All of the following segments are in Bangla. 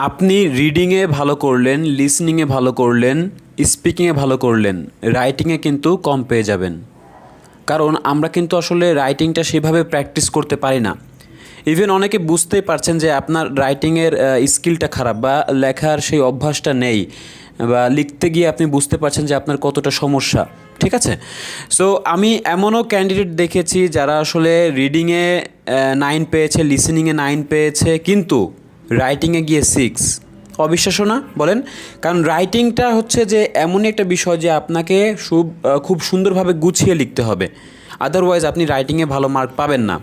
আপনি রিডিংয়ে ভালো করলেন, লিসনিংয়ে ভালো করলেন, স্পিকিংয়ে ভালো করলেন, রাইটিংয়ে কিন্তু কম পেয়ে যাবেন। কারণ আমরা কিন্তু আসলে রাইটিংটা সেভাবে প্র্যাকটিস করতে পারি না। ইভেন অনেকে বুঝতেই পারছেন যে আপনার রাইটিংয়ের স্কিলটা খারাপ বা লেখার সেই অভ্যাসটা নেই, বা লিখতে গিয়ে আপনি বুঝতে পারছেন যে আপনার কতটা সমস্যা। ঠিক আছে? সো আমি এমনও ক্যান্ডিডেট দেখেছি যারা আসলে রিডিংয়ে 9 পেয়েছে, লিসেনিংয়ে 9 পেয়েছে, কিন্তু রাইটিংয়ে গিয়ে 6। অবিশ্বাস্য না বলেন? কারণ রাইটিংটা হচ্ছে যে এমনই একটা বিষয় যে আপনাকে খুব সুন্দরভাবে গুছিয়ে লিখতে হবে, আদারওয়াইজ আপনি রাইটিংয়ে ভালো মার্ক পাবেন না।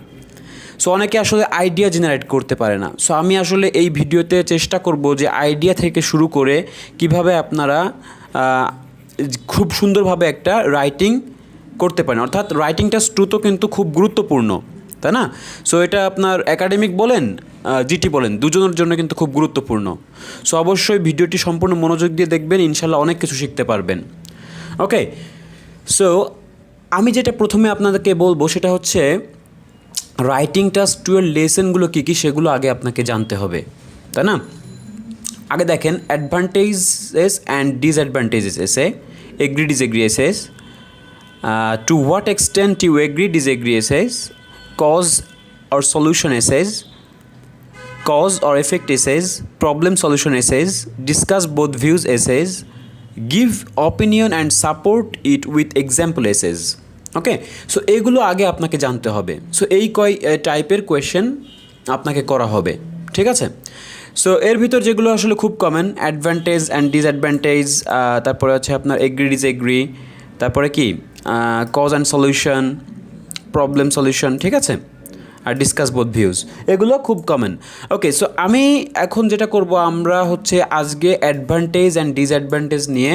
সো অনেকে আসলে আইডিয়া জেনারেট করতে পারে না। সো আমি আসলে এই ভিডিওতে চেষ্টা করব যে আইডিয়া থেকে শুরু করে কিভাবে আপনারা খুব সুন্দরভাবে একটা রাইটিং করতে পারেন। অর্থাৎ রাইটিংটা তো কিন্তু খুব গুরুত্বপূর্ণ, তাই না? সো এটা আপনার একাডেমিক বলেন, জিটি বলেন, দুজনের জন্য কিন্তু খুব গুরুত্বপূর্ণ। সো অবশ্যই ভিডিওটি সম্পূর্ণ মনোযোগ দিয়ে দেখবেন, ইনশাল্লাহ অনেক কিছু শিখতে পারবেন। ওকে, সো আমি যেটা প্রথমে আপনাদেরকে বলবো সেটা হচ্ছে রাইটিং টাস্ক 2 এর লেসনগুলো কী কী সেগুলো আগে আপনাকে জানতে হবে, তাই না? আগে দেখেন advantages and disadvantages essay, agree disagree essays, to what extent you agree disagree essays, cause or solution essays, cause or effect essays, problem solution essays, discuss both views essays, give opinion and support it with example essays. Okay, so এইগুলো আগে আপনাকে জানতে হবে। সো এই টাইপের কোয়েশ্চেন আপনাকে করা হবে, ঠিক আছে? সো এর ভিতর যেগুলো আসলে খুব কমন, অ্যাডভান্টেজ অ্যান্ড ডিসঅ্যাডভান্টেজ, তারপরে হচ্ছে আপনার এগ্রি ডিসএগ্রি, তারপরে কি cause and solution, problem solution, ঠিক আছে? আর ডিসকাস বোথ ভিউজ, এগুলো খুব কমন। ওকে, সো আমি এখন যেটা করব, আমরা হচ্ছে আজকে অ্যাডভান্টেজ অ্যান্ড ডিসঅ্যাডভান্টেজ নিয়ে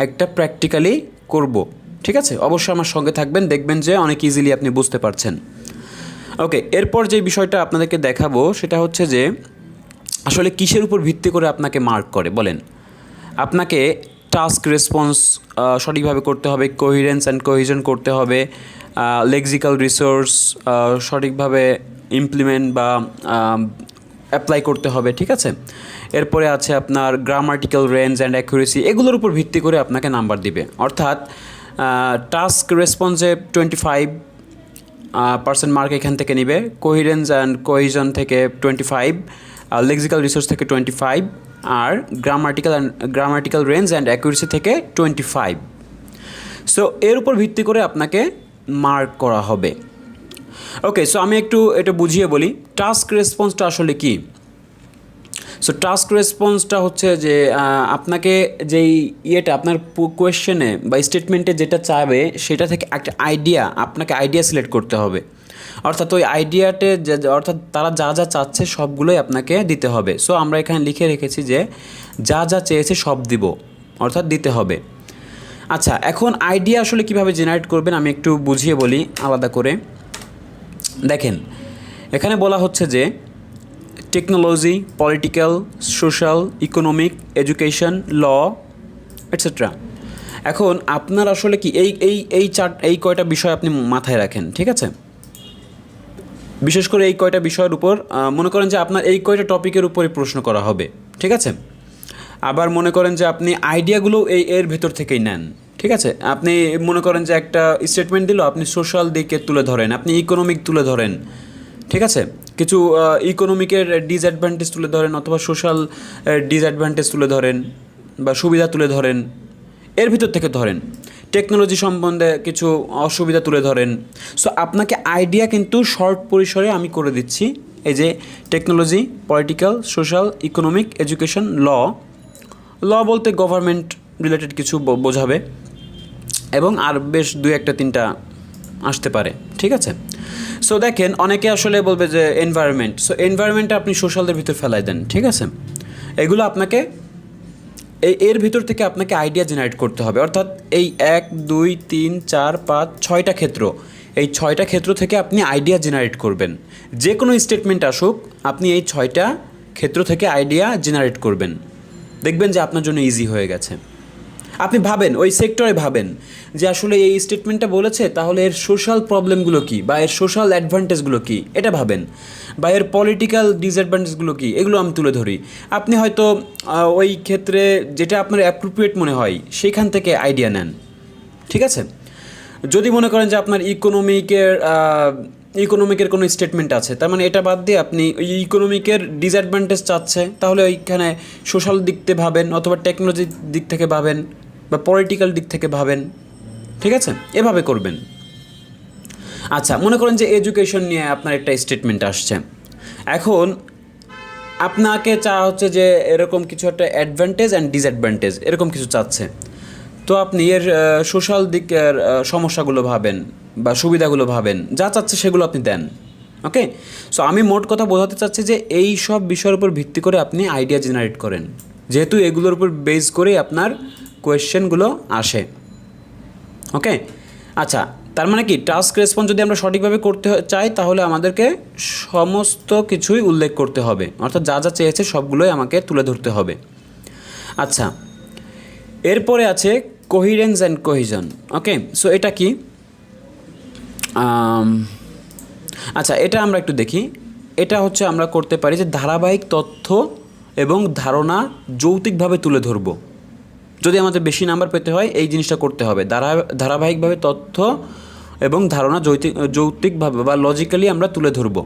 একটা প্র্যাকটিক্যালি করব, ঠিক আছে? অবশ্যই আমার সঙ্গে থাকবেন, দেখবেন যে অনেক ইজিলি আপনি বুঝতে পারছেন। ওকে, এরপর যে বিষয়টা আপনাদেরকে দেখাবো সেটা হচ্ছে যে আসলে কিসের উপর ভিত্তি করে আপনাকে মার্ক করে বলেন। আপনাকে টাস্ক রেসপন্স সঠিকভাবে করতে হবে, কোহিরেন্স অ্যান্ড কোহিজন করতে হবে, লেক্সিক্যাল রিসোর্স সঠিকভাবে ইমপ্লিমেন্ট বা অ্যাপ্লাই করতে হবে, ঠিক আছে? এরপরে আছে আপনার গ্রামাটিক্যাল রেঞ্জ অ্যান্ড অ্যাকুরেসি, এগুলোর উপর ভিত্তি করে আপনাকে নাম্বার দিবে। অর্থাৎ টাস্ক রেসপন্সে 25% মার্ক এখান থেকে নিবে, কোহিরেন্স অ্যান্ড কোহিজন থেকে 25, লেক্সিক্যাল রিসোর্স থেকে 25, আর গ্রামাটিক্যাল রেঞ্জ অ্যান্ড অ্যাকুরেসি থেকে 25। সো এর উপর ভিত্তি করে আপনাকে মার্ক করা হবে। ওকে, সো আমি একটু এটা বুঝিয়ে বলি, টাস্ক রেসপন্সটা আসলে কি। সো টাস্ক রেসপন্সটা হচ্ছে যে আপনাকে যেই আপনার কোয়েশ্চেনে বা স্টেটমেন্টে যেটা চাইবে সেটা থেকে একটা আপনাকে আইডিয়া সিলেক্ট করতে হবে। অর্থাৎ ওই আইডিয়াতে অর্থাৎ তারা যা যা চাচ্ছে সবগুলোই আপনাকে দিতে হবে। সো আমরা এখানে লিখে রেখেছি যে যা যা চেয়েছে সব দিব, অর্থাৎ দিতে হবে। আচ্ছা, এখন আইডিয়া আসলে কিভাবে জেনারেট করবেন আমি একটু বুঝিয়ে বলি আলাদা করে। দেখেন, এখানে বলা হচ্ছে যে technology, political, social, economic, education, law, etcetera. এখন আপনার আসলে কি এই কয়টা বিষয় আপনি মাথায় রাখেন, ঠিক আছে? বিশেষ করে এই কয়টা বিষয়ের উপর মনে করেন যে আপনার এই কয়টা টপিকের উপরে প্রশ্ন করা হবে, ঠিক আছে? আবার মনে করেন যে আপনি আইডিয়াগুলো এর ভেতর থেকেই নেন, ঠিক আছে? আপনি মনে করেন যে একটা স্টেটমেন্ট দিল, আপনি সোশ্যাল দিকে তুলে ধরেন, আপনি ইকোনমিক তুলে ধরেন, ঠিক আছে? কিছু ইকোনমিকের ডিসঅ্যাডভান্টেজ তুলে ধরেন, অথবা সোশ্যাল ডিসঅ্যাডভান্টেজ তুলে ধরেন, বা সুবিধা তুলে ধরেন, এর ভিতর থেকে ধরেন, টেকনোলজি সম্বন্ধে কিছু অসুবিধা তুলে ধরেন। সো আপনাকে আইডিয়া কিন্তু শর্ট পরিসরে আমি করে দিচ্ছি। এই যে technology, political, social, economic, education, law বলতে গভর্নমেন্ট রিলেটেড কিছু বোঝাবে, এবং আর বেশ 2-1-3টা আসতে পারে, ঠিক আছে? সো দেখেন, অনেকে আসলে বলবে যে এনভায়রনমেন্ট, সো এনভায়রনমেন্টটা আপনি সোশ্যালদের ভিতর ফেলাই দেন, ঠিক আছে? এগুলো আপনাকে এর ভিতর থেকে আপনাকে আইডিয়া জেনারেট করতে হবে। অর্থাৎ এই 1, 2, 3, 4, 5, 6টা ক্ষেত্র, এই 6টা ক্ষেত্র থেকে আপনি আইডিয়া জেনারেট করবেন। যে কোনো স্টেটমেন্ট আসুক, আপনি এই 6টা ক্ষেত্র থেকে আইডিয়া জেনারেট করবেন, দেখবেন যে আপনার জন্য ইজি হয়ে গেছে। আপনি ভাবেন, ওই সেক্টরে ভাবেন যে আসলে এই স্টেটমেন্টটা বলেছে, তাহলে এর সোশ্যাল প্রবলেমগুলো কী বা এর সোশ্যাল অ্যাডভান্টেজগুলো কী এটা ভাবেন, বা এর পলিটিক্যাল ডিসঅ্যাডভান্টেজগুলো কী এগুলো আমি তুলে ধরি। আপনি হয়তো ওই ক্ষেত্রে যেটা আপনার অ্যাপ্রোপ্রিয়েট মনে হয় সেইখান থেকে আইডিয়া নেন, ঠিক আছে? যদি মনে করেন যে আপনার ইকোনমিকের কোনো স্টেটমেন্ট আছে, তার মানে এটা বাদ দিয়ে আপনি ওই ইকোনমিকের ডিসঅ্যাডভান্টেজ চাচ্ছে, তাহলে ওইখানে সোশ্যাল দিক থেকে ভাবেন, অথবা টেকনোলজির দিক থেকে ভাবেন, বা পলিটিক্যাল দিক থেকে ভাবেন, ঠিক আছে? এভাবে করবেন। আচ্ছা, মনে করেন যে এডুকেশন নিয়ে আপনার একটা স্টেটমেন্ট আসছে, এখন আপনাকে চাওয়া হচ্ছে যে এরকম কিছু একটা অ্যাডভান্টেজ অ্যান্ড ডিসঅ্যাডভান্টেজ এরকম কিছু চাচ্ছে, তো আপনি এর সোশ্যাল দিকের সমস্যাগুলো ভাবেন বা সুবিধাগুলো ভাবেন, যা চাচ্ছে সেগুলো আপনি দেন। ওকে, সো আমি মোট কথা বোঝাতে চাচ্ছি যে এই সব বিষয়ের উপর ভিত্তি করে আপনি আইডিয়া জেনারেট করেন, যেহেতু এগুলোর উপর বেস করেই আপনার কোয়েশ্চেনগুলো আসে। ওকে, আচ্ছা, তার মানে কি টাস্ক রেসপন্স যদি আমরা সঠিকভাবে করতে চাই তাহলে আমাদেরকে সমস্ত কিছুই উল্লেখ করতে হবে, অর্থাৎ যা যা চেয়েছে সবগুলোই আমাকে তুলে ধরতে হবে। আচ্ছা, এরপরে আছে কোহিরেন্স অ্যান্ড কোহিজন। ওকে, সো এটা কি? আচ্ছা, এটা আমরা একটু দেখি। এটা হচ্ছে আমরা করতে পারি যে ধারাবাহিক তথ্য এবং ধারণা যৌক্তিকভাবে তুলে ধরব। যদি আমাদের বেশি নাম্বার পেতে হয় এই জিনিসটা করতে হবে, ধারাবাহিকভাবে তথ্য এবং ধারণা যৌক্তিকভাবে বা লজিক্যালি আমরা তুলে ধরব।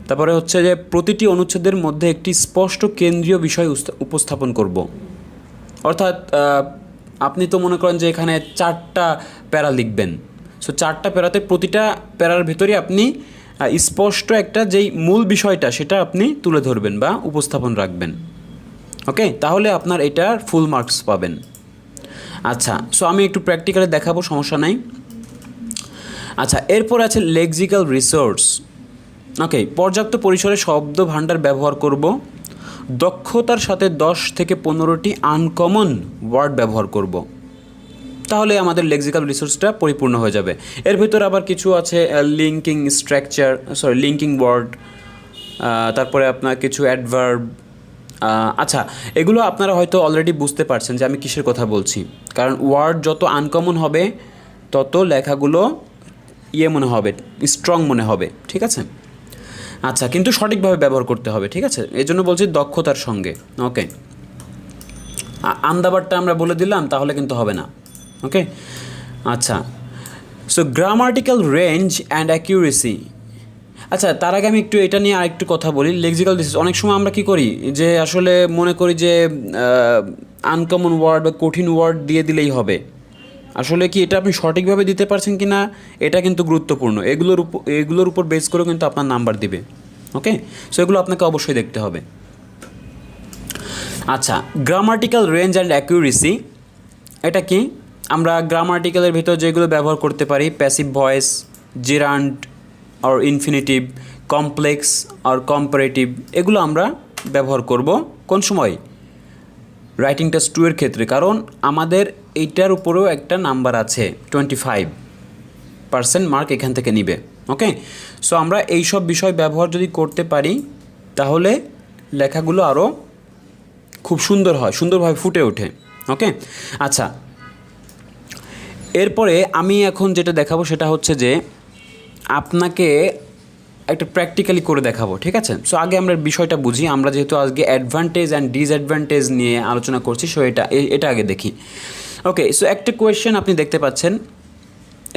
তারপরে হচ্ছে যে প্রতিটি অনুচ্ছেদের মধ্যে একটি স্পষ্ট কেন্দ্রীয় বিষয় উপস্থাপন করব। অর্থাৎ আপনি তো মনে করেন যে এখানে 4টা প্যারা লিখবেন, সো 4টা প্যারাতে প্রতিটা প্যারার ভিতরে আপনি স্পষ্ট একটা যেই মূল বিষয়টা সেটা আপনি তুলে ধরবেন বা উপস্থাপন রাখবেন। ওকে, তাহলে আপনার এটার ফুল মার্কস পাবেন। আচ্ছা, সো আমি একটু প্র্যাকটিক্যালি দেখাবো, সমস্যা নাই। আচ্ছা, এরপর আছে লেক্সিক্যাল রিসোর্স। ওকে, পর্যাপ্ত পরিসরে শব্দ ভাণ্ডার ব্যবহার করব, দক্ষতার সাথে 10 থেকে 15টি আনকমন ওয়ার্ড ব্যবহার করব, তাহলে আমাদের লেক্সিক্যাল রিসোর্সটা পরিপূর্ণ হয়ে যাবে। এর ভিতর আবার কিছু আছে লিঙ্কিং ওয়ার্ড, তারপরে আপনার কিছু অ্যাডভার্ব। আচ্ছা, এগুলো আপনারা হয়তো অলরেডি বুঝতে পারছেন যে আমি কিসের কথা বলছি, কারণ ওয়ার্ড যত আনকমন হবে তত লেখাগুলো মনে হবে, স্ট্রং মনে হবে, ঠিক আছে? আচ্ছা, কিন্তু সঠিকভাবে ব্যবহার করতে হবে, ঠিক আছে? এই জন্য বলছি দক্ষতার সঙ্গে। ওকে, আন্দাবারটা আমরা বলে দিলাম তাহলে কিন্তু হবে না। ওকে, আচ্ছা, so grammatical range and accuracy. আচ্ছা, তার আগে আমি একটু এটা নিয়ে আরেকটু কথা বলি। লেক্সিক্যাল ডিসিজ, অনেক সময় আমরা কী করি যে আসলে মনে করি যে আনকমন ওয়ার্ড বা কঠিন ওয়ার্ড দিয়ে দিলেই হবে। আসলে কি এটা আপনি সঠিকভাবে দিতে পারছেন কি না এটা কিন্তু গুরুত্বপূর্ণ। এগুলোর উপর বেস করেও কিন্তু আপনার নাম্বার দিবে। ওকে, সো এগুলো আপনাকে অবশ্যই দেখতে হবে। আচ্ছা, গ্রামাটিক্যাল রেঞ্জ অ্যান্ড অ্যাকিউরেসি এটা কি? আমরা গ্রামাটিক্যালের ভিতর যেগুলো ব্যবহার করতে পারি, প্যাসিভ ভয়েস, জেরান্ড আর ইনফিনিটিভ, কমপ্লেক্স আর কম্পারেটিভ, এগুলো আমরা ব্যবহার করব কোন সময়? রাইটিং টেস্ট 2 এর ক্ষেত্রে, কারণ আমাদের এইটার উপরেও একটা নাম্বার আছে, 25% মার্ক এখান থেকে নিবে। ওকে, সো আমরা এইসব বিষয় ব্যবহার যদি করতে পারি তাহলে লেখাগুলো আরও খুব সুন্দর হয়, সুন্দরভাবে ফুটে ওঠে। ওকে, আচ্ছা, এরপরে আমি এখন যেটা দেখাবো সেটা হচ্ছে যে আপনাকে একটা প্র্যাকটিক্যালি করে দেখাবো, ঠিক আছে? সো আগে আমরা বিষয়টা বুঝি। আমরা যেহেতু আজকে অ্যাডভান্টেজ অ্যান্ড ডিসঅ্যাডভান্টেজ নিয়ে আলোচনা করছি, সো এটা আগে দেখি। ওকে, সো একটা কোয়েশ্চেন আপনি দেখতে পাচ্ছেন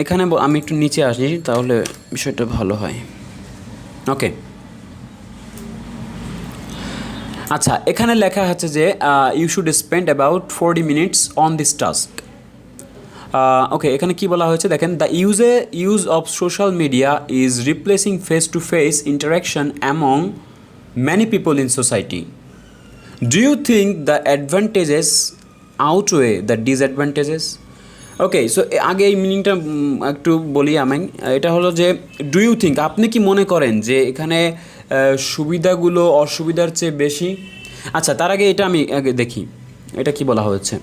এখানে, আমি একটু নিচে আসি তাহলে বিষয়টা ভালো হয়। ওকে, আচ্ছা, এখানে লেখা আছে যে you should spend about 40 minutes on this task. Okay, এখানে কি বলা হয়েছে দেখেন, the use of social media is replacing face to face interaction among many people in society. Do you think the advantages outweigh the disadvantages? Okay, so আগে এই মিনিংটা একটু বলি আমি। এটা হলো যে ডু ইউ থিঙ্ক, আপনি কি মনে করেন যে এখানে সুবিধাগুলো অসুবিধার চেয়ে বেশি? আচ্ছা, তার আগে এটা আমি আগে দেখি এটা কি বলা হয়েছে।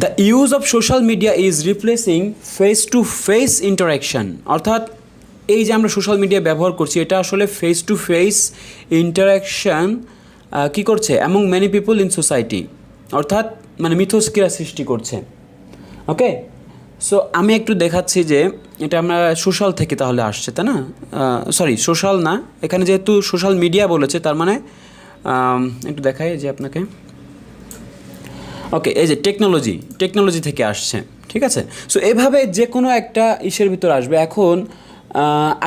The use of social media is replacing face to face interaction, অর্থাৎ এই যে আমরা সোশ্যাল মিডিয়া ব্যবহার করছি এটা আসলে ফেস টু ফেস ইন্টারাকশান কী করছে among many people in society, অর্থাৎ মানে মিথস্ক্রিয়া সৃষ্টি করছে। ওকে, সো আমি একটু দেখাচ্ছি যে এটা আমরা সোশ্যাল থেকে তাহলে আসছে, তাই না? সরি, সোশ্যাল না, এখানে যেহেতু সোশ্যাল মিডিয়া বলেছে তার মানে একটু দেখাই যে আপনাকে। ওকে, এই যে টেকনোলজি থেকে আসছে, ঠিক আছে? সো এভাবে যে কোনো একটা ইসের ভিতর আসবে। এখন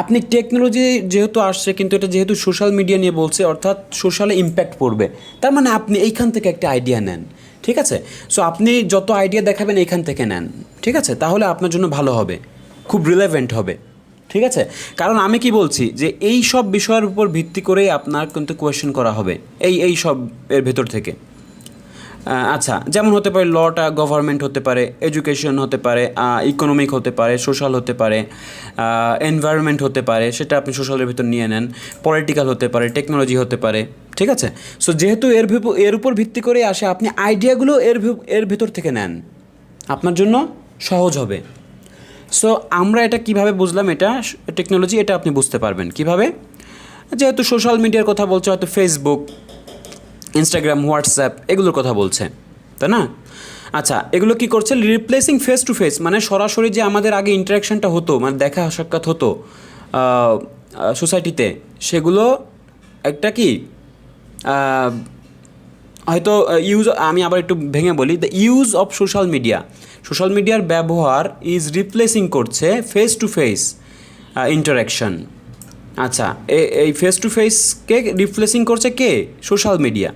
আপনি টেকনোলজি যেহেতু আসছে, কিন্তু এটা যেহেতু সোশ্যাল মিডিয়া নিয়ে বলছে, অর্থাৎ সোশ্যালে ইম্প্যাক্ট পড়বে, তার মানে আপনি এইখান থেকে একটা আইডিয়া নেন, ঠিক আছে? সো আপনি যত আইডিয়া দেখাবেন এইখান থেকে নেন, ঠিক আছে? তাহলে আপনার জন্য ভালো হবে, খুব রিলেভেন্ট হবে, ঠিক আছে? কারণ আমি কি বলছি যে এই সব বিষয়ের উপর ভিত্তি করেই আপনার কিন্তু কোয়েশ্চেন করা হবে, এই সব এর ভেতর থেকে। আচ্ছা, যেমন হতে পারে লটা গভর্নমেন্ট হতে পারে, এডুকেশন হতে পারে, ইকোনমিক হতে পারে, সোশ্যাল হতে পারে, এনভায়রনমেন্ট হতে পারে, সেটা আপনি সোশ্যালের ভিতর নিয়ে নেন, পলিটিক্যাল হতে পারে, টেকনোলজি হতে পারে, ঠিক আছে? সো যেহেতু এর উপর ভিত্তি করে আসে, আপনি আইডিয়াগুলো এর ভিতর থেকে নেন, আপনার জন্য সহজ হবে। সো আমরা এটা কিভাবে বুঝলাম, এটা টেকনোলজি, এটা আপনি বুঝতে পারবেন কিভাবে, যেহেতু সোশ্যাল মিডিয়ার কথা বলছে, হয়তো ফেসবুক, ইনস্টাগ্রাম, হোয়াটসঅ্যাপ এগুলোর কথা বলছে, তাই না? আচ্ছা, এগুলো কি করছে? রিপ্লেসিং ফেস টু ফেস, মানে সরাসরি যে আমাদের আগে ইন্টারাকশানটা হতো, মানে দেখা সাক্ষাৎ হতো সোসাইটিতে, সেগুলো একটা কি হয়তো আমি আবার একটু ভেঙে বলি, দ্য ইউজ অফ সোশ্যাল মিডিয়ার ব্যবহার ইজ রিপ্লেসিং করছে ফেস টু ফেস ইন্টারাকশান। আচ্ছা, এই ফেস টু ফেসকে রিপ্লেসিং করছে কে? সোশ্যাল মিডিয়া,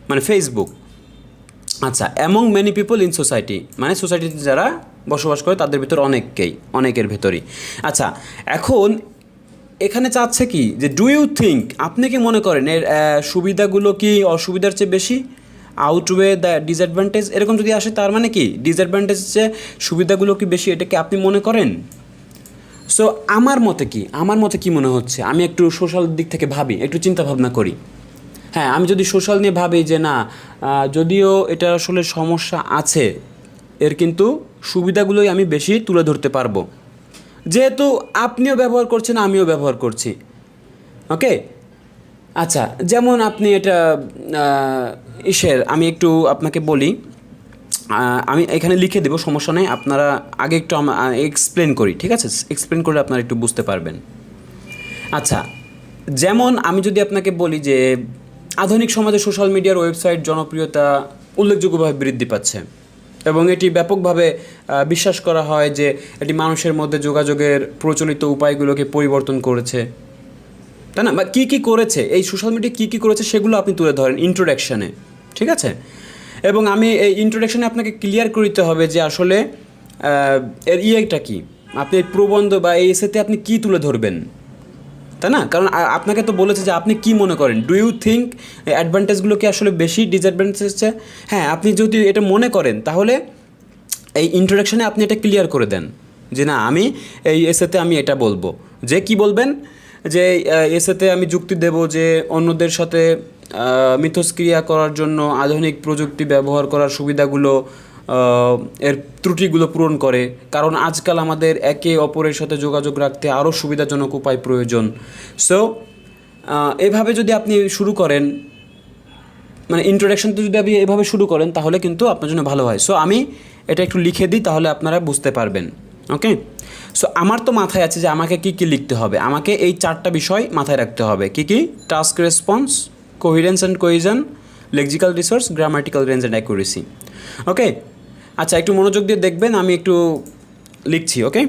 মানে ফেসবুক। আচ্ছা, among many people in society, মানে সোসাইটিতে যারা বসবাস করে তাদের ভিতর অনেকের ভেতরই। আচ্ছা, এখন এখানে চাচ্ছে কি যে ডু ইউ থিঙ্ক, আপনি কি মনে করেন এর সুবিধাগুলো কি অসুবিধার চেয়ে বেশি, আউটওয়ে দ্য ডিসঅ্যাডভান্টেজ, এরকম যদি আসে তার মানে কি ডিসঅ্যাডভান্টেজ চেয়ে সুবিধাগুলো কি বেশি, এটা কি আপনি মনে করেন? সো আমার মতে কি মনে হচ্ছে, আমি একটু সোশ্যাল দিক থেকে ভাবি, একটু চিন্তা ভাবনা করি। হ্যাঁ, আমি যদি সোশ্যাল নিয়ে ভাবি যে না, যদিও এটা আসলে সমস্যা আছে, এর কিন্তু সুবিধাগুলোই আমি বেশি তুলে ধরতে পারবো, যেহেতু আপনিও ব্যবহার করছেন, আমিও ব্যবহার করছি। ওকে, আচ্ছা, যেমন আপনি এটা আমি একটু আপনাকে বলি, আমি এখানে লিখে দেবো, সমস্যা নেই, আপনারা আগে একটু এক্সপ্লেন করি, ঠিক আছে? এক্সপ্লেন করলে আপনারা একটু বুঝতে পারবেন। আচ্ছা, যেমন আমি যদি আপনাকে বলি যে আধুনিক সমাজে সোশ্যাল মিডিয়ার ওয়েবসাইট জনপ্রিয়তা উল্লেখযোগ্যভাবে বৃদ্ধি পাচ্ছে, এবং এটি ব্যাপকভাবে বিশ্বাস করা হয় যে এটি মানুষের মধ্যে যোগাযোগের প্রচলিত উপায়গুলোকে পরিবর্তন করেছে, তাই না? বা কী কী করেছে, এই সোশ্যাল মিডিয়া কী কী করেছে সেগুলো আপনি তুলে ধরেন ইন্ট্রোডাকশানে, ঠিক আছে? এবং আমি এই ইন্ট্রোডাকশানে আপনাকে ক্লিয়ার করতে হবে যে আসলে এর ইয়েটা কী, আপনি এই প্রবন্ধ বা এই এসেতে আপনি কী তুলে ধরবেন, তাই না? কারণ আপনাকে তো বলেছে যে আপনি কি মনে করেন, ডু ইউ থিঙ্ক অ্যাডভান্টেজগুলো কি আসলে বেশি ডিসঅ্যাডভান্টেজ? হ্যাঁ, আপনি যদি এটা মনে করেন তাহলে এই ইন্ট্রোডাকশানে আপনি এটা ক্লিয়ার করে দেন যে না, আমি এই এসেতে আমি এটা বলবো, যে কি বলবেন, যে এসেতে আমি যুক্তি দেব যে অন্যদের সাথে মিথস্ক্রিয়া করার জন্য আধুনিক প্রযুক্তি ব্যবহার করার সুবিধাগুলো এর ত্রুটিগুলো পূরণ করে, কারণ আজকাল আমাদের একে অপরের সাথে যোগাযোগ রাখতে আরও সুবিধাজনক উপায় প্রয়োজন। সো এভাবে যদি আপনি শুরু করেন, মানে ইন্ট্রোডাকশনটা যদি আপনি এভাবে শুরু করেন, তাহলে কিন্তু আপনার জন্য ভালো হয়। সো আমি এটা একটু লিখে দিই, তাহলে আপনারা বুঝতে পারবেন। ওকে, সো আমার তো মাথায় আছে যে আমাকে কী কী লিখতে হবে, আমাকে এই 4টা বিষয় মাথায় রাখতে হবে। কী কী? Task response, coherence and cohesion, lexical resource, grammatical range and accuracy. Okay, আচ্ছা, একটু মনোযোগ দিয়ে দেখবেন, আমি একটু লিখছি। ওকে,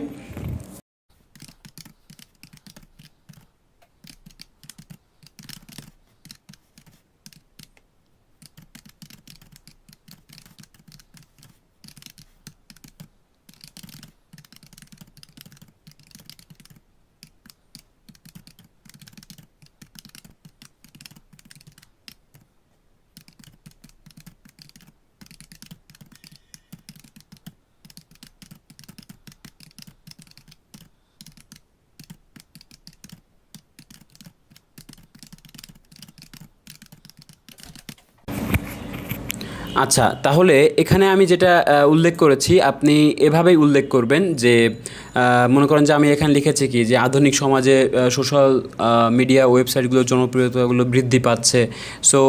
আচ্ছা, তাহলে এখানে আমি যেটা উল্লেখ করেছি আপনি এভাবেই উল্লেখ করবেন যে মনে করেন যে আমি এখানে লিখেছি কি যে আধুনিক সমাজে সোশ্যাল মিডিয়া ওয়েবসাইটগুলোর জনপ্রিয়তাগুলো বৃদ্ধি পাচ্ছে। সো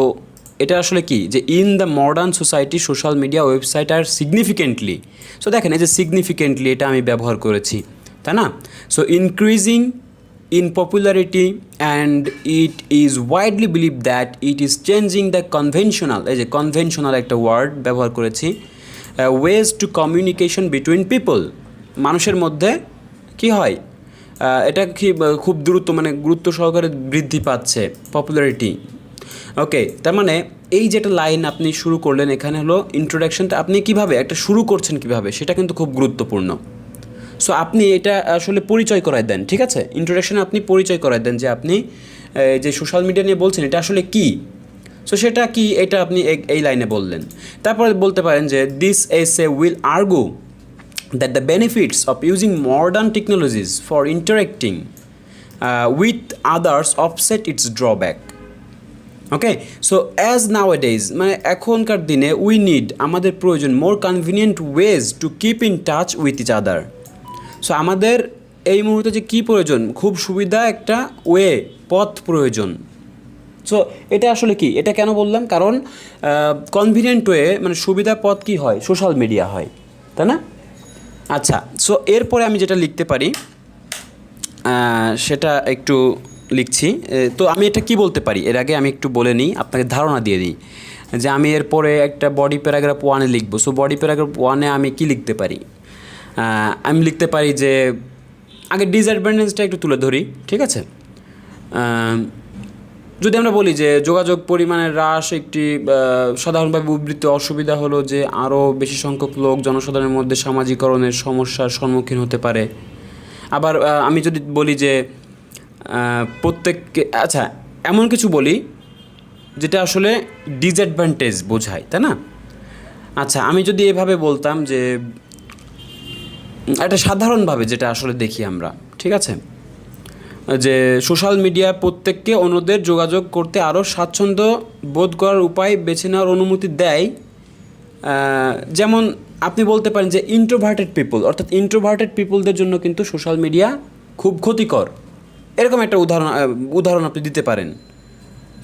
এটা আসলে কি যে in the modern society social media website are significantly, so দেখেন এই যে সিগনিফিকেন্টলি এটা আমি ব্যবহার করেছি, তাই না? So increasing in popularity and it is widely believed that it is changing the conventional, এই যে কনভেনশনাল একটা ওয়ার্ড ব্যবহার করেছি, ways to communication between people, মানুষের মধ্যে কি হয়, এটা কি খুব দ্রুত মানে গুরুত্ব সহকারে বৃদ্ধি পাচ্ছে পপুলারিটি। ওকে, তার মানে এই যেটা লাইন আপনি শুরু করলেন এখানে হলো ইন্ট্রোডাকশনটা আপনি কিভাবে একটা শুরু করছেন কিভাবে সেটা কিন্তু খুব গুরুত্বপূর্ণ। সো আপনি এটা আসলে পরিচয় করায় দেন, ঠিক আছে? ইন্ট্রোডাকশনে আপনি পরিচয় করায় দেন যে আপনি যে সোশ্যাল মিডিয়া নিয়ে বলছেন এটা আসলে কী, সো সেটা কি এটা আপনি এই লাইনে বললেন। তারপরে বলতে পারেন যে this essay will argue that the benefits of using modern technologies for interacting with others offset its drawback. Okay, so as nowadays মানে এখনকার দিনে উই নিড আমাদের প্রয়োজন more convenient ways to keep in touch with each other. So আমাদের এই মুহূর্তে যে কী প্রয়োজন, খুব সুবিধা একটা পথ প্রয়োজন। সো এটা আসলে কি, এটা কেন বললাম, কারণ কনভিনিয়েন্ট ওয়ে মানে সুবিধা পথ কী হয়, সোশ্যাল মিডিয়া হয়, তাই না? আচ্ছা, সো এরপরে আমি যেটা লিখতে পারি সেটা একটু লিখছি। তো আমি এটা কি বলতে পারি এর আগে আমি একটু বলে নিই, আপনাকে ধারণা দিয়ে দিই যে আমি এরপরে একটা বডি প্যারাগ্রাফ 1-এ লিখবো। সো বডি প্যারাগ্রাফ 1-এ আমি কি লিখতে পারি, আমি লিখতে পারি যে আগে ডিসঅ্যাডভান্টেজটা একটু তুলে ধরি, ঠিক আছে? যদি আমরা বলি যে যোগাযোগ পরিমাণের হ্রাস একটি সাধারণভাবে উদ্ধৃত অসুবিধা হলো যে আরও বেশি সংখ্যক লোক জনসাধারণের মধ্যে সামাজিকরণের সমস্যার সম্মুখীন হতে পারে। আবার আমি যদি বলি যে প্রত্যেককে, আচ্ছা এমন কিছু বলি যেটা আসলে ডিসঅ্যাডভান্টেজ বোঝায়, তাই না? আচ্ছা, আমি যদি এভাবে বলতাম যে একটা সাধারণভাবে যেটা আসলে দেখি আমরা, ঠিক আছে, যে সোশ্যাল মিডিয়া প্রত্যেককে অন্যদের যোগাযোগ করতে আরও স্বাচ্ছন্দ্য বোধ করার উপায় বেছে নেওয়ার অনুমতি দেয়। যেমন আপনি বলতে পারেন যে ইন্ট্রোভার্টেড পিপল, অর্থাৎ ইন্ট্রোভার্টেড পিপলদের জন্য কিন্তু সোশ্যাল মিডিয়া খুব ক্ষতিকর, এরকম একটা উদাহরণ আপনি দিতে পারেন,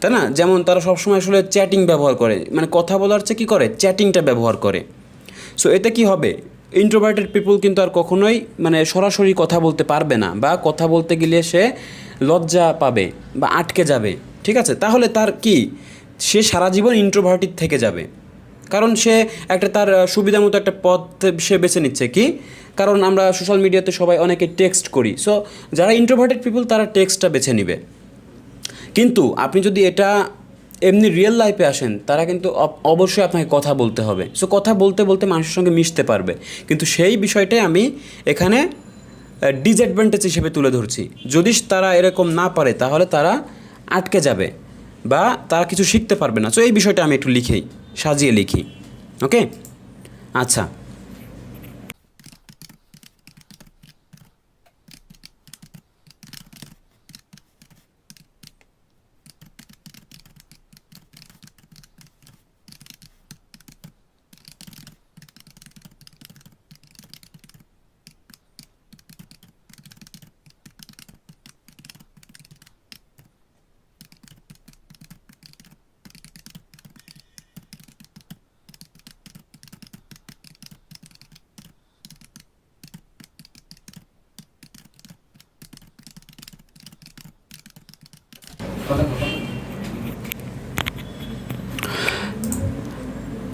তাই না? যেমন তারা সবসময় আসলে চ্যাটিং ব্যবহার করে, মানে কথা বলার চেয়ে কী করে, চ্যাটিংটা ব্যবহার করে। সো এতে কি হবে, ইন্ট্রোভার্টেড পিপল কিন্তু আর কখনোই মানে সরাসরি কথা বলতে পারবে না, বা কথা বলতে গেলে সে লজ্জা পাবে বা আটকে যাবে, ঠিক আছে? তাহলে তার কি, সে সারা জীবন ইন্ট্রোভার্টেড থেকে যাবে, কারণ সে একটা তার সুবিধা মতো একটা পথ সে বেছে নিচ্ছে। কি কারণ আমরা সোশ্যাল মিডিয়াতে সবাই অনেকে টেক্সট করি, সো যারা ইন্ট্রোভার্টেড পিপল তারা টেক্সটটা বেছে নিবে। কিন্তু আপনি যদি এটা এমনি রিয়েল লাইফে আসেন, তারা কিন্তু অবশ্যই আপনাকে কথা বলতে হবে। সো কথা বলতে বলতে মানুষের সঙ্গে মিশতে পারবে, কিন্তু সেই বিষয়টাই আমি এখানে ডিসঅ্যাডভান্টেজ হিসেবে তুলে ধরছি। যদি তারা এরকম না পারে তাহলে তারা আটকে যাবে বা তারা কিছু শিখতে পারবে না। সো এই বিষয়টা আমি একটু সাজিয়ে লিখি। ওকে, আচ্ছা,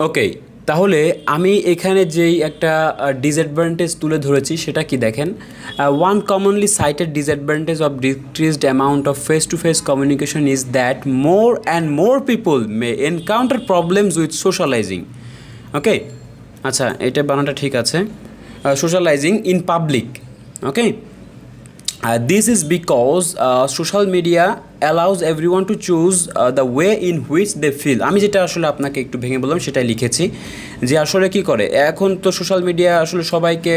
ওকে, তাহলে আমি এখানে যেই একটা ডিসঅ্যাডভান্টেজ তুলে ধরেছি সেটা কি দেখেন, one commonly cited disadvantage of decreased amount of face to face communication is that more and more people may encounter problems with socializing. Okay, আচ্ছা এটা বানানটা ঠিক আছে, socializing in public. Okay, this is because social media allows everyone to choose the way in which they feel. আমি যেটা আসলে আপনাকে একটু ভেঙে বললাম সেটাই লিখেছি, যে আসলে কি করে এখন তো সোশ্যাল মিডিয়া আসলে সবাইকে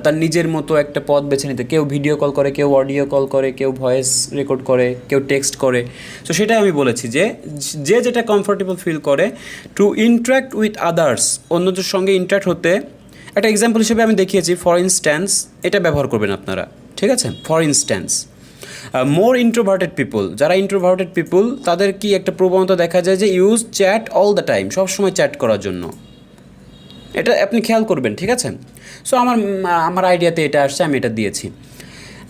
তার নিজের মতো একটা পথ বেছে নিতে, কেউ ভিডিও কল করে, কেউ অডিও কল করে, কেউ ভয়েস রেকর্ড করে, কেউ টেক্সট করে। সো সেটাই আমি বলেছি যে যে যেটা কমফোর্টেবল ফিল করে টু ইন্টারাক্ট উইথ আদার্স, অন্যদের সঙ্গে ইন্টারাক্ট হতে। একটা এক্সাম্পল হিসেবে আমি দেখিয়েছি, ফর ইনস্ট্যান্স, এটা ব্যবহার করবেন আপনারা, ঠিক আছে? For instance, more introverted people, যারা ইন্ট্রোভার্টেড পিপল তাদের কি একটা প্রবণতা দেখা যায় যে use chat all the time, সবসময় চ্যাট করার জন্য। এটা আপনি খেয়াল করবেন, ঠিক আছে? সো আমার আইডিয়াতে এটা আসছে, আমি এটা দিয়েছি।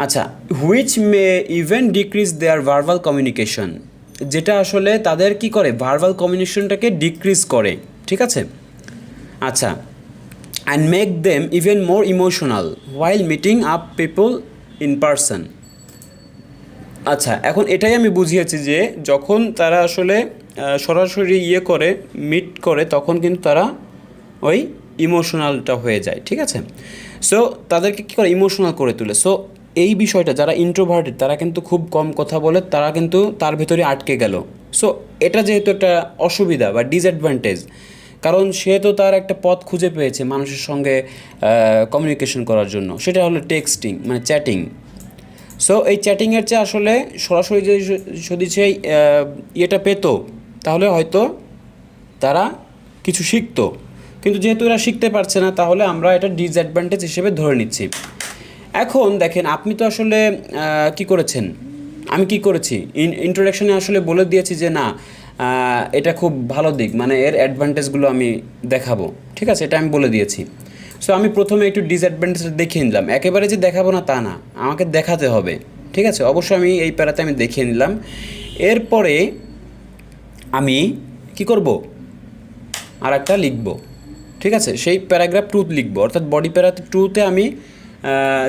আচ্ছা, which may even decrease their verbal communication, যেটা আসলে তাদের কি করে, ভার্বাল কমিউনিকেশনটাকে ডিক্রিজ করে, ঠিক আছে? আচ্ছা, and make them even more emotional while meeting up people in person. আচ্ছা, এখন এটাই আমি বুঝিয়েছি যে যখন তারা আসলে সরাসরি মিট করে, তখন কিন্তু তারা ওই ইমোশনালটা হয়ে যায়, ঠিক আছে? সো তাদেরকে কী করে, ইমোশনাল করে তোলে। সো এই বিষয়টা, যারা ইন্ট্রোভার্টেড তারা কিন্তু খুব কম কথা বলে, তারা কিন্তু তার ভেতরে আটকে গেল। সো এটা যেহেতু একটা অসুবিধা বা ডিসঅ্যাডভান্টেজ, কারণ সে তো তার একটা পথ খুঁজে পেয়েছে মানুষের সঙ্গে কমিউনিকেশন করার জন্য, সেটা হলো টেক্সটিং, মানে চ্যাটিং। সো এই চ্যাটিংয়ের চেয়ে আসলে সরাসরি যদি সেই ইয়েটা পেতো, তাহলে হয়তো তারা কিছু শিখতো। কিন্তু যেহেতু এরা শিখতে পারছে না, তাহলে আমরা এটা ডিসঅ্যাডভান্টেজ হিসেবে ধরে নিচ্ছি। এখন দেখেন, আপনি তো আসলে কি করেছেন, আমি কি করেছি, ইন্ট্রোডাকশনে আসলে বলে দিয়েছি যে না, এটা খুব ভালো দিক, মানে এর অ্যাডভান্টেজগুলো আমি দেখাবো, ঠিক আছে? এটা আমি বলে দিয়েছি। সো আমি প্রথমে একটু ডিসঅ্যাডভান্টেজ দেখিয়ে নিলাম, একেবারে যে দেখাবো না তা না, আমাকে দেখাতে হবে, ঠিক আছে? অবশ্যই আমি এই প্যারাতে আমি দেখিয়ে নিলাম। এরপরে আমি কি করব, আর একটা লিখব, ঠিক আছে? সেই প্যারাগ্রাফ 2 লিখব, অর্থাৎ বডি প্যারা 2তে আমি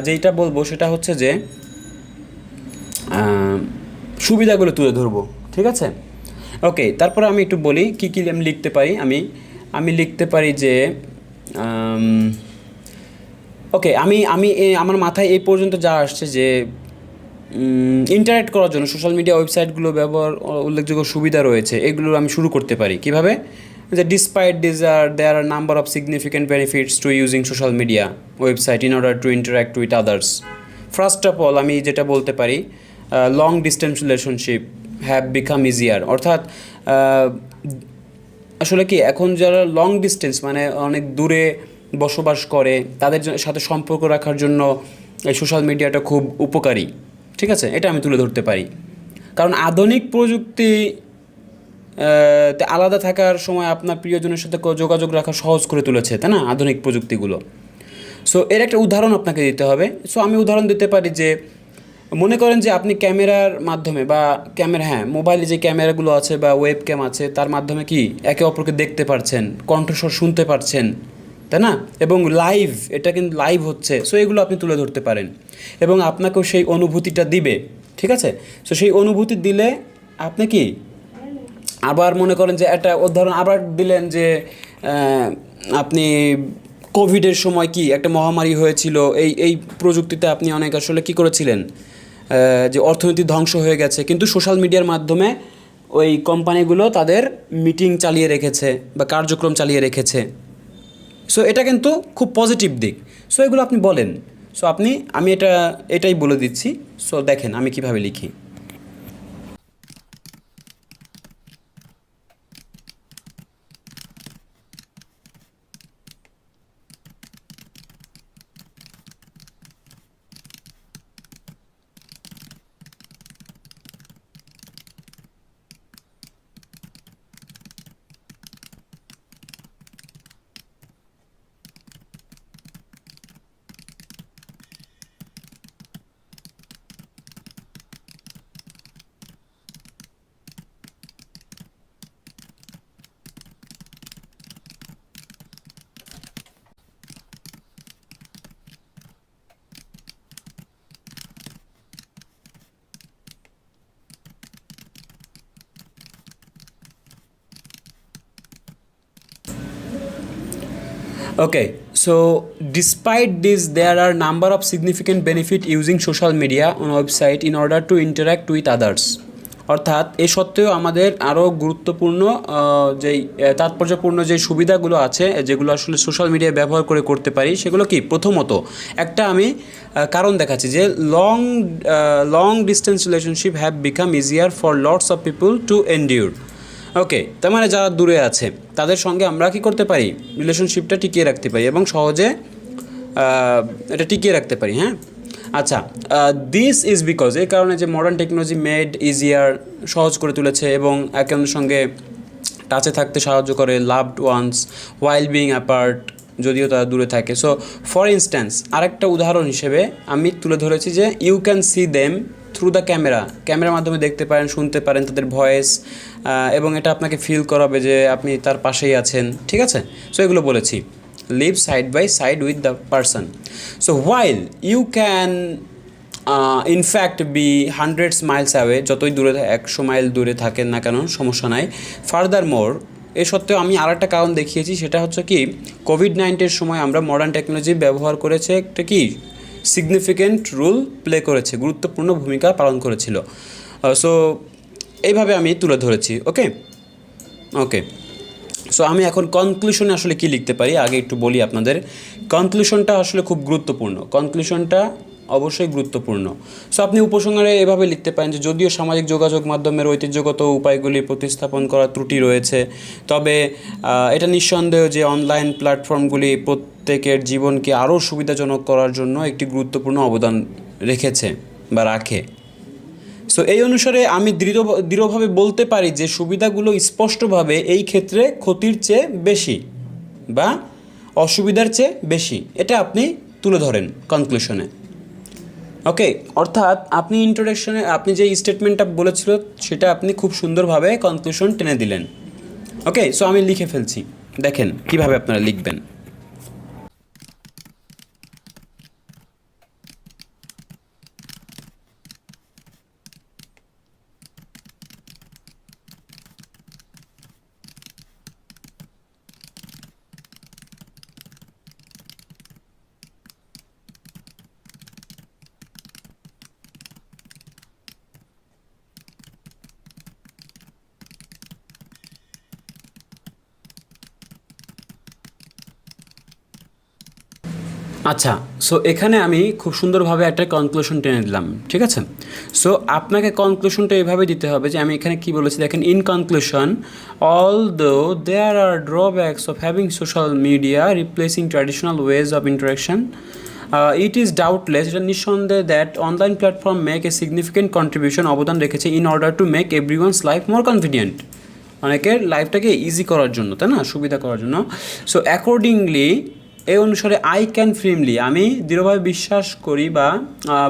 যেইটা বলবো সেটা হচ্ছে যে সুবিধাগুলো তুলে ধরবো, ঠিক আছে? ওকে, তারপরে আমি একটু বলি কী কী আমি লিখতে পারি। আমি লিখতে পারি যে ওকে, আমার মাথায় এই পর্যন্ত যা আসছে যে ইন্টারেক্ট করার জন্য সোশ্যাল মিডিয়া ওয়েবসাইটগুলো ব্যবহার উল্লেখযোগ্য সুবিধা রয়েছে, এগুলো আমি শুরু করতে পারি কীভাবে, যে despite there are number of significant benefits to using social media website in order to interact with others. First of all আমি যেটা বলতে পারি, long distance relationship have become easier, অর্থাৎ আসলে কি, এখন যারা লং ডিস্টেন্স মানে অনেক দূরে বসবাস করে, তাদের সাথে সম্পর্ক রাখার জন্য এই সোশ্যাল মিডিয়াটা খুব উপকারী, ঠিক আছে? এটা আমি তুলে ধরতে পারি, কারণ আধুনিক প্রযুক্তি আলাদা থাকার সময় আপনার প্রিয়জনের সাথে যোগাযোগ রাখা সহজ করে তুলেছে, তাই না, আধুনিক প্রযুক্তিগুলো। সো এর একটা উদাহরণ আপনাকে দিতে হবে। সো আমি উদাহরণ দিতে পারি যে, মনে করেন যে আপনি ক্যামেরার মাধ্যমে বা মোবাইলে যে ক্যামেরাগুলো আছে বা ওয়েব ক্যাম আছে, তার মাধ্যমে কি একে অপরকে দেখতে পারছেন, কণ্ঠস্বর শুনতে পারছেন, তাই না? এবং লাইভ, এটা কিন্তু লাইভ হচ্ছে। সো এগুলো আপনি তুলে ধরতে পারেন এবং আপনাকেও সেই অনুভূতিটা দিবে, ঠিক আছে? সো সেই অনুভূতি দিলে আপনি কি, আবার মনে করেন যে একটা উদাহরণ আবার দিলেন যে আপনি কোভিডের সময় কি একটা মহামারী হয়েছিল, এই প্রযুক্তিতে আপনি অনেক আসলে কী করেছিলেন, যে অর্থনীতি ধ্বংস হয়ে গেছে, কিন্তু সোশ্যাল মিডিয়ার মাধ্যমে ওই কোম্পানিগুলো তাদের মিটিং চালিয়ে রেখেছে বা কার্যক্রম চালিয়ে রেখেছে। সো এটা কিন্তু খুব পজিটিভ দিক। সো এগুলো আপনি বলেন। সো আমি এটাই বলে দিচ্ছি। সো দেখেন আমি কিভাবে লিখি। Okay, so despite this, there are number of significant benefit using social media on website in order to interact with others. অর্থাৎ এ সত্ত্বেও আমাদের আরও গুরুত্বপূর্ণ যেই তাৎপর্যপূর্ণ যে সুবিধাগুলো আছে, যেগুলো আসলে সোশ্যাল মিডিয়া ব্যবহার করে করতে পারি, সেগুলো কি, প্রথমত একটা আমি কারণ দেখাচ্ছি যে long distance relationship have become easier for lots of people to endure. Okay, তার মানে যারা দূরে আছে তাদের সঙ্গে আমরা কি করতে পারি, রিলেশনশিপটা টিকিয়ে রাখতে পারি এবং সহজে এটা টিকিয়ে রাখতে পারি। হ্যাঁ, আচ্ছা, দিস ইজ বিকজ এই কারণে যে মডার্ন টেকনোলজি মেড ইজিয়ার, সহজ করে তুলেছে এবং একে অন্যের সঙ্গে টাচে থাকতে সাহায্য করে লাভড ওয়ান্স ওয়াইল বিং অ্যাপার্ট, যদিও তারা দূরে থাকে। সো ফর ইনস্ট্যান্স আরেকটা উদাহরণ হিসেবে আমি তুলে ধরেছি যে you can see them through the ক্যামেরার মাধ্যমে দেখতে পারেন, শুনতে পারেন তাদের ভয়েস, এবং এটা আপনাকে ফিল করাবে যে আপনি তার পাশেই আছেন, ঠিক আছে? সো এগুলো বলেছি। Live side by side with the person. So while you can in fact be hundreds miles away, যতই দূরে 100 মাইল দূরে থাকেন না কেন সমস্যা নাই। ফার্দার মোর, এ সত্ত্বেও আমি আর একটা কারণ দেখিয়েছি, সেটা হচ্ছে কি কোভিড-19 সময় আমরা মডার্ন টেকনোলজি ব্যবহার করেছে, একটা কি সিগনিফিকেন্ট রোল প্লে করেছে, গুরুত্বপূর্ণ ভূমিকা পালন করেছিল। সো এইভাবে আমি তুলে ধরেছি। ওকে ওকে সো আমি এখন কনক্লুশনে আসলে কি লিখতে পারি আগে একটু বলি আপনাদের। কনক্লুশনটা আসলে খুব গুরুত্বপূর্ণ, কনক্লুশনটা অবশ্যই গুরুত্বপূর্ণ। সো আপনি উপসংহারে এভাবে লিখতে পারেন যে যদিও সামাজিক যোগাযোগ মাধ্যমের ঐতিহ্যগত উপায়গুলি প্রতিস্থাপন করার ত্রুটি রয়েছে, তবে এটা নিঃসন্দেহ যে অনলাইন প্ল্যাটফর্মগুলি প্রত্যেকের জীবনকে আরও সুবিধাজনক করার জন্য একটি গুরুত্বপূর্ণ অবদান রেখেছে বা রাখে। সো এই অনুসারে আমি দৃঢ়ভাবে বলতে পারি যে সুবিধাগুলো স্পষ্টভাবে এই ক্ষেত্রে ক্ষতির চেয়ে বেশি বা অসুবিধার চেয়ে বেশি, এটা আপনি তুলে ধরেন কনক্লুশনে। ওকে, অর্থাৎ আপনি ইন্ট্রোডাকশনে আপনি যে স্টেটমেন্টটা বলেছিল সেটা আপনি খুব সুন্দরভাবে কনক্লুশন টেনে দিলেন। ওকে, সো আমি লিখে ফেলছি, দেখেন কিভাবে আপনারা লিখবেন। আচ্ছা, সো এখানে আমি খুব সুন্দরভাবে একটা কনক্লুশন টেনে দিলাম, ঠিক আছে? সো আপনাকে কনক্লুশনটা এভাবে দিতে হবে যে আমি এখানে কি বলেছি দেখেন, in conclusion although there are drawbacks of having social media replacing traditional ways of interaction, it is doubtless, এটা নিঃসন্দেহে that online platform make a significant contribution, অবদান রেখেছে in order to make everyone's life more convenient, অনেকের লাইফটাকে ইজি করার জন্য, তাই না, সুবিধা করার জন্য। সো অ্যাকর্ডিংলি এই অনুসারে আই ক্যান ফ্রিমলি, আমি দৃঢ়ভাবে বিশ্বাস করি বা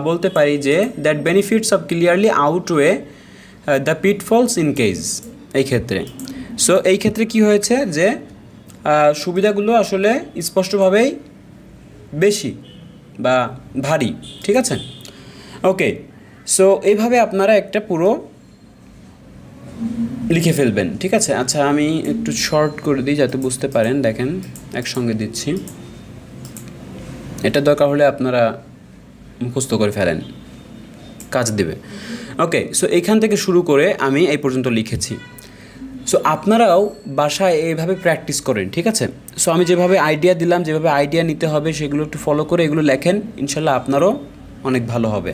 বলতে পারি যে that benefits of clearly outweigh the pitfalls in case, এই ক্ষেত্রে। সো এই ক্ষেত্রে কি হয়েছে যে সুবিধাগুলো আসলে স্পষ্টভাবেই বেশি বা ভারী, ঠিক আছে? ওকে, সো এইভাবে আপনারা একটা পুরো লিখে ফেলবেন, ঠিক আছে? আচ্ছা, আমি একটু শর্ট করে দিই যাতে বুঝতে পারেন। দেখেন একসঙ্গে দিচ্ছি, এটা দরকার হলে আপনারা মুখস্থ করে ফেলেন, কাজ দেবে। ওকে, সো এইখান থেকে শুরু করে আমি এই পর্যন্ত লিখেছি। সো আপনারাও বাসায় এইভাবে প্র্যাকটিস করেন, ঠিক আছে? সো আমি যেভাবে আইডিয়া দিলাম, যেভাবে আইডিয়া নিতে হবে সেগুলো একটু ফলো করে এগুলো লেখেন, ইনশাল্লাহ আপনারও অনেক ভালো হবে।